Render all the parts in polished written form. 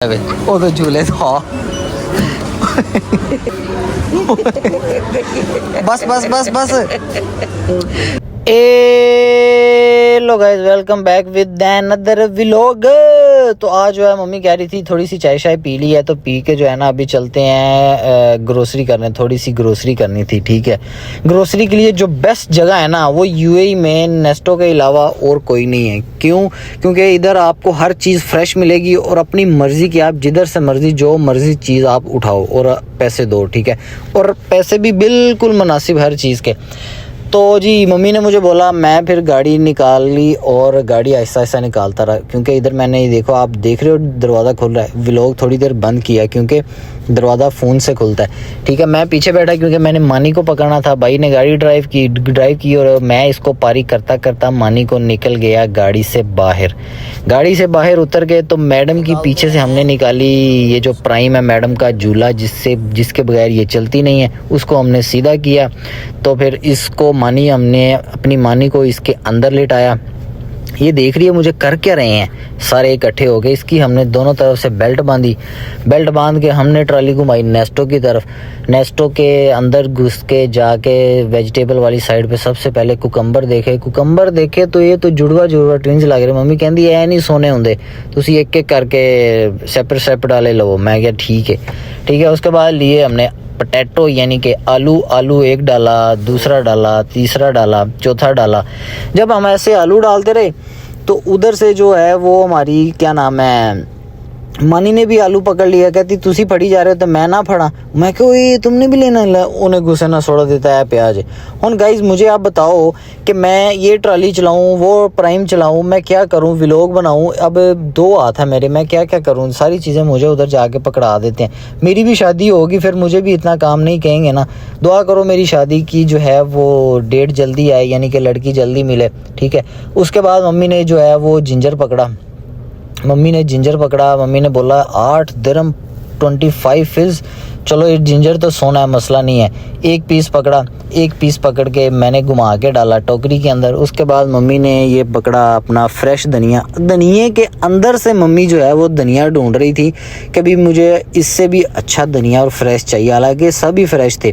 वो तो झूले था। बस बस बस बस। Hello guys, welcome back with another vlog. तो आज जो है मम्मी कह रही थी थोड़ी सी चाय शाय पी ली है, तो पी के जो है ना अभी चलते हैं ग्रोसरी करने। थोड़ी सी ग्रोसरी करनी थी, ठीक है। ग्रोसरी के लिए जो बेस्ट जगह है ना वो यूएई में नेस्टो के अलावा और कोई नहीं है। क्यों? क्योंकि इधर आपको हर चीज़ फ्रेश मिलेगी और अपनी मर्ज़ी की, आप जिधर से मर्ज़ी जो मर्ज़ी चीज़ आप उठाओ और पैसे दो, ठीक है। और पैसे भी बिल्कुल मुनासिब हर चीज़ के। तो जी मम्मी ने मुझे बोला, मैं फिर गाड़ी निकाल ली और गाड़ी आहिस्ता आहिस्ता निकालता रहा, क्योंकि इधर मैंने देखो, आप देख रहे हो दरवाज़ा खुल रहा है। व्लॉग थोड़ी देर बंद किया क्योंकि दरवाज़ा फ़ोन से खुलता है, ठीक है। मैं पीछे बैठा क्योंकि मैंने मानी को पकड़ना था। भाई ने गाड़ी ड्राइव की और मैं इसको पारी करता करता मानी को निकल गया गाड़ी से बाहर। गाड़ी से बाहर उतर गए तो मैडम की पीछे से हमने निकाली ये जो प्राइम है मैडम का झूला, जिसके बगैर ये चलती नहीं है, उसको हमने सीधा किया। तो फिर इसको हमने अपनी मानी को इसके अंदर लेटाया। ये देख रही है मुझे कर क्या रहे हैं, सारे इकट्ठे हो गए। इसकी हमने दोनों तरफ से बेल्ट बांधी। बेल्ट बांध के हमने ट्रॉली घुमाई नेस्टो की तरफ। नेस्टो के अंदर घुस के जाके वेजिटेबल वाली साइड पे सबसे पहले कुकम्बर देखे तो ये तो जुड़वा ट्विंस लग रहे। मम्मी कहती है नहीं सोने होंगे, तुसी एक एक करके सेपरेट वाले लो। मैं क्या ठीक है। उसके बाद लिए हमने पोटैटो यानी कि आलू एक डाला, दूसरा डाला, तीसरा डाला, चौथा डाला। जब हम ऐसे आलू डालते रहे तो उधर से जो है वो हमारी क्या नाम है मानी ने भी आलू पकड़ लिया। कहती तुसी फड़ी जा रहे हो तो मैं ना फड़ा। मैं क्यों, ये तुमने भी लेना, उन्हें गुस्से ना छोड़ देता है प्याज। और गाइज मुझे आप बताओ कि मैं ये ट्रॉली चलाऊं, वो प्राइम चलाऊं, मैं क्या करूं, व्लॉग बनाऊं। अब दो हाथ है मेरे, मैं क्या क्या करूं। सारी चीज़ें मुझे उधर जाके पकड़ा देते हैं। मेरी भी शादी होगी फिर मुझे भी इतना काम नहीं कहेंगे ना। दुआ करो मेरी शादी की जो है वो डेट जल्दी आए, यानी कि लड़की जल्दी मिले, ठीक है। उसके बाद मम्मी ने जो है वो जिंजर पकड़ा। मम्मी ने बोला 8 दिरहम 25 फिल्स। चलो ये जिंजर तो सोना है, मसला नहीं है। एक पीस पकड़ के मैंने घुमा के डाला टोकरी के अंदर। उसके बाद मम्मी ने ये पकड़ा अपना फ्रेश धनिया के अंदर से मम्मी जो है वो धनिया ढूंढ रही थी कि भी मुझे इससे भी अच्छा धनिया और फ्रेश चाहिए। हालांकि सभी फ्रेश थे,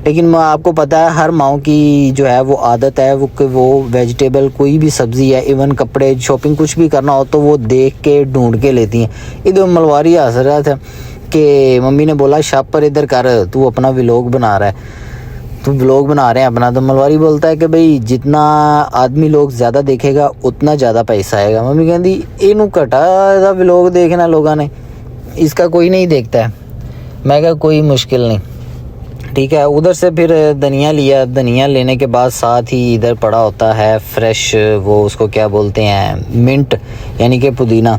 लेकिन आपको पता है हर माँ की जो है वो आदत है वो वेजिटेबल कोई भी सब्ज़ी है, इवन कपड़े शॉपिंग कुछ भी करना हो तो वो देख के ढूंढ के लेती हैं। इधर मलवारी हंस रहा था कि मम्मी ने बोला शापर इधर कर, तू अपना व्लॉग बना रहा है, तू व्लॉग बना रहे हैं अपना। तो मलवारी बोलता है कि भाई जितना आदमी लोग ज़्यादा देखेगा उतना ज़्यादा पैसा आएगा। मम्मी कहती इनू घटा व्लॉग देखना लोगों ने, इसका कोई नहीं देखता है। मैं कहा कोई मुश्किल नहीं, ठीक है। उधर से फिर धनिया लिया। धनिया लेने के बाद साथ ही इधर पड़ा होता है फ्रेश, वो उसको क्या बोलते हैं, मिंट यानी कि पुदीना।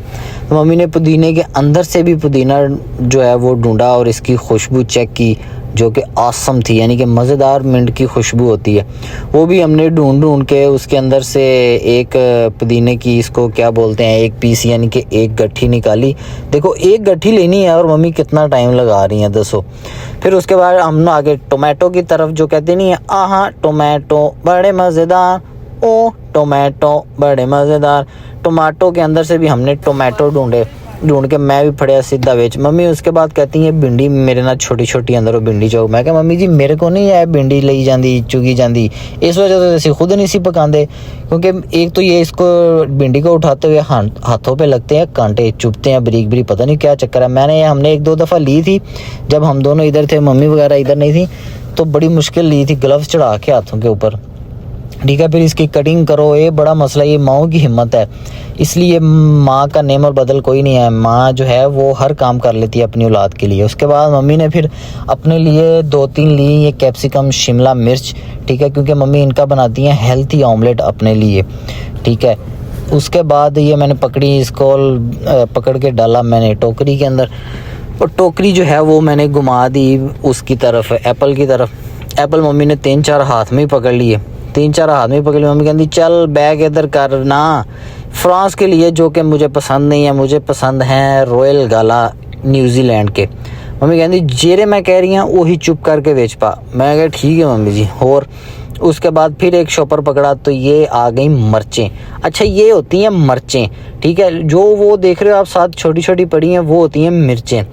तो मम्मी ने पुदीने के अंदर से भी पुदीना जो है वो ढूंढा और इसकी खुशबू चेक की, जो कि ऑसम थी, यानी कि मज़ेदार मिंट की खुशबू होती है। वो भी हमने ढूंढ के उसके अंदर से एक पुदीने की, इसको क्या बोलते हैं, एक पीस यानी कि एक गट्ठी निकाली। देखो एक गट्ठी लेनी है और मम्मी कितना टाइम लगा रही हैं दसो। फिर उसके बाद हम आगे टोमेटो की तरफ, जो कहते नहीं है आहा टोमेटो बड़े मज़ेदार, ओ टोमेटो बड़े मज़ेदार। टोमेटो के अंदर से भी हमने टोमेटो ढूंढ के मैं भी फड़िया सीधा बेच। मम्मी उसके बाद कहती है भिंडी मेरे ना छोटी अंदर भिंडी चौक। मैं कहा मम्मी जी मेरे को नहीं है भिंडी ली जाती चुगी जाती, इस वजह से ਅਸੀਂ खुद नहीं सी पकाते, क्योंकि एक तो ये इसको भिंडी को उठाते हुए हाथों पे लगते हैं कांटे, चुभते हैं बारीक, पता नहीं क्या चक्कर है। हमने 1-2 दफ़ा ली थी जब हम दोनों इधर थे, मम्मी वगैरह इधर नहीं थी, तो बड़ी मुश्किल ली थी ग्लव्स चढ़ा के हाथों के ऊपर, ठीक है। फिर इसकी कटिंग करो, ये बड़ा मसला। ये माओ की हिम्मत है, इसलिए माँ का नेम और बदल कोई नहीं है। माँ जो है वो हर काम कर लेती है अपनी औलाद के लिए। उसके बाद मम्मी ने फिर अपने लिए 2-3 ली ये कैप्सिकम, शिमला मिर्च, ठीक है, क्योंकि मम्मी इनका बनाती हैं हेल्थी ऑमलेट अपने लिए, ठीक है। उसके बाद ये मैंने पकड़ी, इसको पकड़ के डाला मैंने टोकरी के अंदर, और टोकरी जो है वो मैंने घुमा दी उसकी तरफ, एप्पल की तरफ। एप्पल मम्मी ने 3-4 हाथ में ही पकड़ लिए। मम्मी कहती चल बैग इधर करना, फ्रांस के लिए, जो कि मुझे पसंद नहीं है। मुझे पसंद हैं रॉयल गाला न्यूजीलैंड के। मम्मी कहती जेरे मैं कह रही हूँ वही चुप करके बेच पा। मैं कहा ठीक है मम्मी जी। और उसके बाद फिर एक शॉपर पकड़ा तो ये आ गई मिर्चें। अच्छा ये होती हैं मिर्चें, ठीक है, जो वो देख रहे हो आप साथ छोटी छोटी पड़ी हैं वो होती हैं मिर्चें,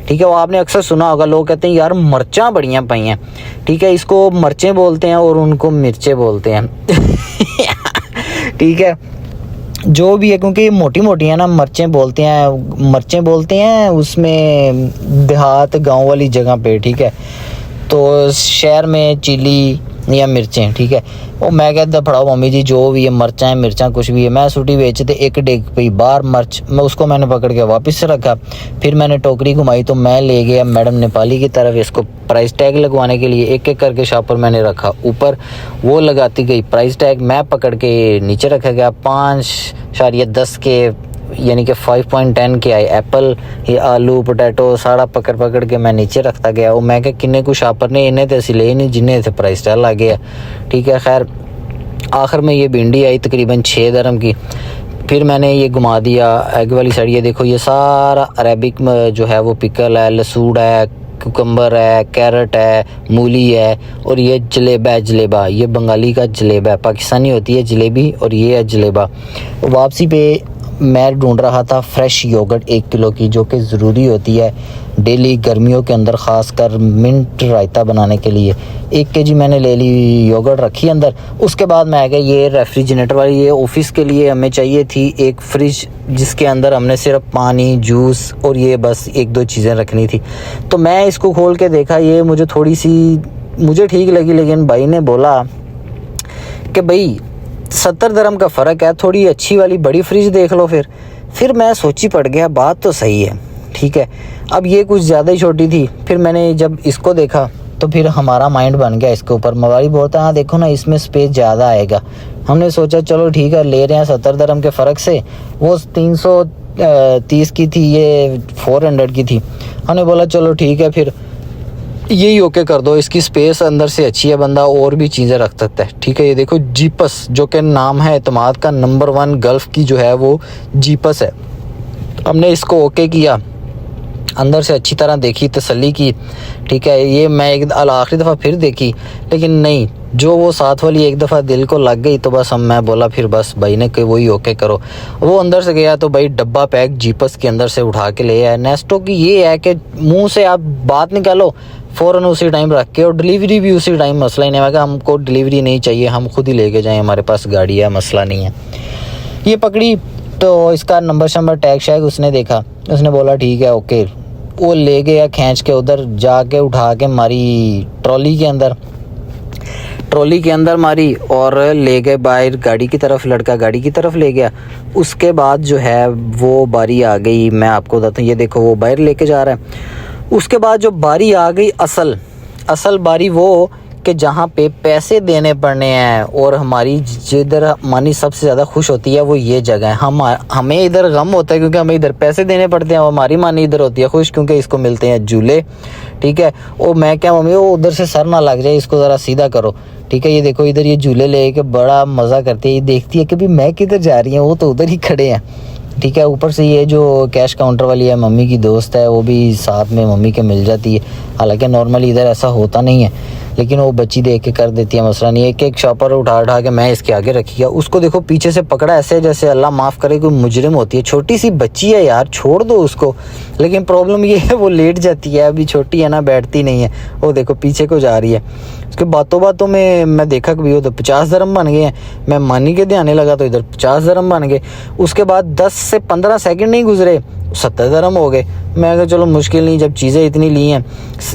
ठीक है। वो आपने अक्सर सुना होगा, लोग कहते हैं यार मिर्चां बढ़िया पई हैं, ठीक है, इसको मिर्चें बोलते हैं और उनको मिर्चें बोलते हैं ठीक है, जो भी है, क्योंकि ये मोटी मोटी है ना, मिर्चें बोलते हैं उसमें देहात गांव वाली जगह पे, ठीक है। तो शहर में चिली या मिर्चें, ठीक है। वो मैं कहता फड़ाओ मम्मी जी जो भी है मिर्चां कुछ भी है। मैं सूटी बेचते एक डेग पे बार मिर्च, मैंने पकड़ के वापस रखा। फिर मैंने टोकरी घुमाई तो मैं ले गया मैडम नेपाली की तरफ, इसको प्राइस टैग लगवाने के लिए एक एक करके शॉपर मैंने रखा ऊपर, वो लगाती गई प्राइस टैग, मैं पकड़ के नीचे रखा गया। 5.10 के यानी कि 5.10 के आए एप्पल, ये आलू पोटैटो सारा पकड़ के मैं नीचे रखता गया। वो मैं किन्ने को शॉपर ने इन्हें तो असं ले नहीं जिन्हें थे प्राइस टैग लग गया, ठीक है। खैर आखिर में ये भिंडी आई तकरीबन 6 दरम की। फिर मैंने ये घुमा दिया एग वाली साइड, ये देखो ये सारा अरेबिक जो है वो पिकल है, लसूड़ है, कुकम्बर है, कैरेट है, मूली है, और ये जलेबा, ये बंगाली का जलेबा है, पाकिस्तानी होती है जलेबी और ये है जलेबा। वापसी पे मैं ढूंढ रहा था फ्रेश योगर्ट 1 किलो की, जो कि ज़रूरी होती है डेली गर्मियों के अंदर, ख़ासकर मिंट रायता बनाने के लिए। 1 केजी मैंने ले ली योगर्ट, रखी अंदर। उसके बाद मैं आ गया ये रेफ्रिजरेटर वाली, ये ऑफिस के लिए हमें चाहिए थी एक फ्रिज जिसके अंदर हमने सिर्फ पानी, जूस और ये बस 1-2 चीज़ें रखनी थी। तो मैं इसको खोल के देखा, ये मुझे ठीक लगी, लेकिन भाई ने बोला कि भाई 70 दरम का फ़र्क है, थोड़ी अच्छी वाली बड़ी फ्रिज देख लो। फिर मैं सोची पड़ गया, बात तो सही है, ठीक है। अब ये कुछ ज़्यादा ही छोटी थी। फिर मैंने जब इसको देखा तो फिर हमारा माइंड बन गया इसके ऊपर। मवाली बोलता है हाँ देखो ना इसमें स्पेस ज़्यादा आएगा। हमने सोचा चलो ठीक है ले रहे हैं 70 दरम के फ़र्क से, वो 330 की थी, ये 400 की थी। हमने बोला चलो ठीक है फिर यही ओके कर दो, इसकी स्पेस अंदर से अच्छी है, बंदा और भी चीज़ें रख सकता है, ठीक है। ये देखो जीपस, जो कि नाम है एतमाद का नंबर 1 गल्फ़ की जो है वो जीपस है। हमने इसको ओके किया, अंदर से अच्छी तरह देखी, तसल्ली की, ठीक है। ये मैं एक आखिरी दफ़ा फिर देखी, लेकिन नहीं, जो वो साथ वाली एक दफ़ा दिल को लग गई तो बस मैं बोला फिर बस भाई ने कि वही ओके करो। वो अंदर से गया तो भाई डब्बा पैक जीपस के अंदर से उठा के ले आया। नेस्टो की ये है कि मुंह से आप बात निकालो फ़ौरन उसी टाइम रख के, और डिलीवरी भी उसी टाइम, मसला ही नहीं है। हमको डिलीवरी नहीं चाहिए, हम खुद ही लेके जाएं, हमारे पास गाड़ी है, मसला नहीं है। ये पकड़ी तो इसका नंबर टैग शैग उसने देखा, उसने बोला ठीक है ओके। वो ले गया खींच के उधर जाके उठा के मारी ट्रॉली के अंदर मारी और ले गए बाहर गाड़ी की तरफ, लड़का गाड़ी की तरफ ले गया। उसके बाद जो है वो बारी आ गई, मैं आपको बताता हूँ, ये देखो वो बाहर लेके जा रहा है। उसके बाद जो बारी आ गई असल बारी वो कि जहाँ पे पैसे देने पड़ने हैं, और हमारी जिधर मानी सबसे ज़्यादा खुश होती है वो ये जगह है। हमें इधर गम होता है क्योंकि हमें इधर पैसे देने पड़ते हैं, और हमारी मानी इधर होती है खुश क्योंकि इसको मिलते हैं झूले, ठीक है। और मैं क्या मम्मी वो उधर से सर ना लग जाए, इसको ज़रा सीधा करो, ठीक है। ये देखो इधर ये झूले ले के बड़ा मज़ा करती है, ये देखती है कि भाई मैं किधर जा रही हूँ, वो तो उधर ही खड़े हैं, ठीक है। ऊपर से ये जो कैश काउंटर वाली है मम्मी की दोस्त है, वो भी साथ में मम्मी के मिल जाती है। हालांकि नॉर्मली इधर ऐसा होता नहीं है, लेकिन वो बच्ची देख के कर देती है, मसला नहीं। एक शॉपर उठा के मैं इसके आगे रखी है। उसको देखो पीछे से पकड़ा ऐसे जैसे अल्लाह माफ़ करे कोई मुजरिम होती है। छोटी सी बच्ची है यार, छोड़ दो उसको, लेकिन प्रॉब्लम ये है वो लेट जाती है, अभी छोटी है ना, बैठती नहीं है। वो देखो पीछे को जा रही है। उसके बातों में मैं देखा कि वो तो 50 दरम बन गए हैं। मैं मानी के ध्यान लगा तो इधर 50 दरम बन गए। उसके बाद 10 से 15 सेकंड नहीं गुजरे 70 दरम हो गए। मैं कहा चलो मुश्किल नहीं, जब चीज़ें इतनी ली हैं।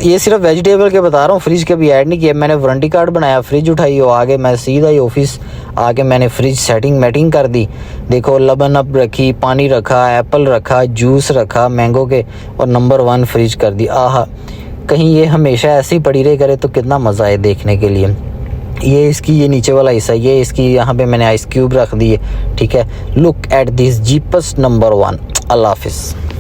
ये सिर्फ वेजिटेबल के बता रहा हूँ, फ्रिज के भी ऐड नहीं किया। मैंने वारंटी कार्ड बनाया, फ्रिज उठाई, हो आगे मैं सीधा ही ऑफिस आके मैंने फ्रिज सेटिंग कर दी। देखो लबन अप रखी, पानी रखा, एप्पल रखा, जूस रखा मैंगो के, और नंबर 1 फ्रिज कर दी। आहा, कहीं ये हमेशा ऐसे ही पड़ी रहे करे तो कितना मज़ा आए देखने के लिए। ये इसकी ये नीचे वाला हिस्सा, ये इसकी यहाँ पे मैंने आइस क्यूब रख दिए, ठीक है। लुक एट दिस जीपस नंबर 1। अल्लाह हाफिज़।